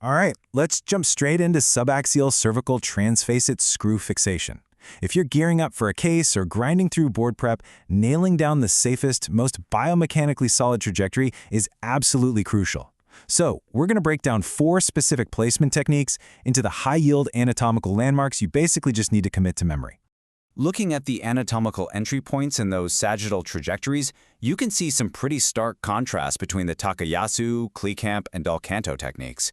All right, let's jump straight into subaxial cervical transfacet screw fixation. If you're gearing up for a case or grinding through board prep, nailing down the safest, most biomechanically solid trajectory is absolutely crucial. So, we're going to break down 4 specific placement techniques into the high-yield anatomical landmarks you basically just need to commit to memory. Looking at the anatomical entry points in those sagittal trajectories, you can see some pretty stark contrast between the Takayasu, Klekamp, and Dalcanto techniques.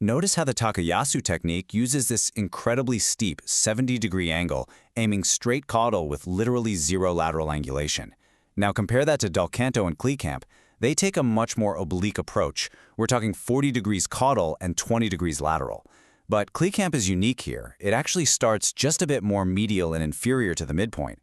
Notice how the Takayasu technique uses this incredibly steep 70-degree angle, aiming straight caudal with literally zero lateral angulation. Now compare that to Dalcanto and Klekamp. They take a much more oblique approach. We're talking 40 degrees caudal and 20 degrees lateral. But Klekamp is unique here. It actually starts just a bit more medial and inferior to the midpoint.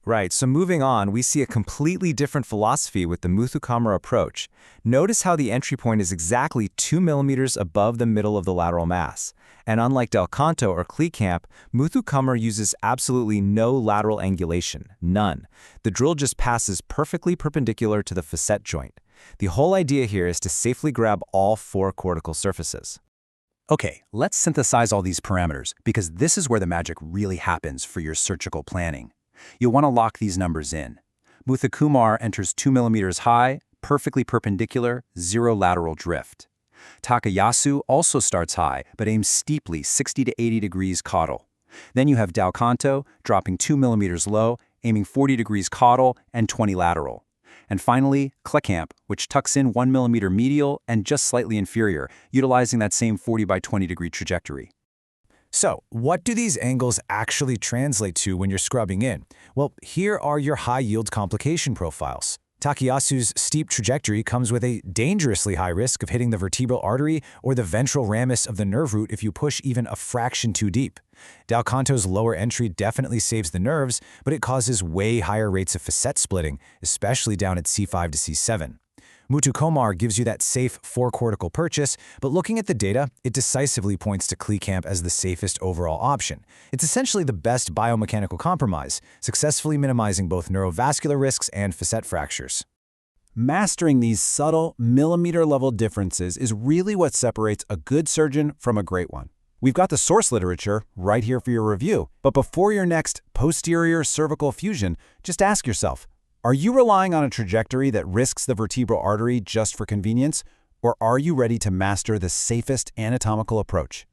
Right, so moving on, we see a completely different philosophy with the Muthukumar approach. Notice how the entry point is exactly 2 millimeters above the middle of the lateral mass. And unlike Dalcanto or Klekamp, Muthukumar uses absolutely no lateral angulation, none. The drill just passes perfectly perpendicular to the facet joint. The whole idea here is to safely grab all 4 cortical surfaces. Okay, let's synthesize all these parameters, because this is where the magic really happens for your surgical planning. You'll want to lock these numbers in. Muthukumar enters 2 millimeters high, perfectly perpendicular, zero lateral drift. Takayasu also starts high, but aims steeply 60 to 80 degrees caudal. Then you have Dalcanto, dropping 2 millimeters low, aiming 40 degrees caudal and 20 lateral. And finally, Klekamp, which tucks in 1 millimeter medial and just slightly inferior, utilizing that same 40 by 20 degree trajectory. So, what do these angles actually translate to when you're scrubbing in? Well, here are your high-yield complication profiles. Takayasu's steep trajectory comes with a dangerously high risk of hitting the vertebral artery or the ventral ramus of the nerve root if you push even a fraction too deep. Dalcanto's lower entry definitely saves the nerves, but it causes way higher rates of facet splitting, especially down at C5 to C7. Muthukumar gives you that safe 4-cortical purchase, but looking at the data, it decisively points to Klekamp as the safest overall option. It's essentially the best biomechanical compromise, successfully minimizing both neurovascular risks and facet fractures. Mastering these subtle, millimeter-level differences is really what separates a good surgeon from a great one. We've got the source literature right here for your review, but before your next posterior cervical fusion, just ask yourself, are you relying on a trajectory that risks the vertebral artery just for convenience, or are you ready to master the safest anatomical approach?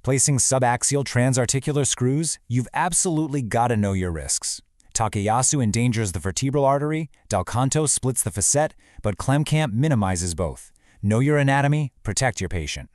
Placing subaxial transarticular screws, you've absolutely got to know your risks. Takayasu endangers the vertebral artery, Dalcanto splits the facet, but Klekamp minimizes both. Know your anatomy, protect your patient.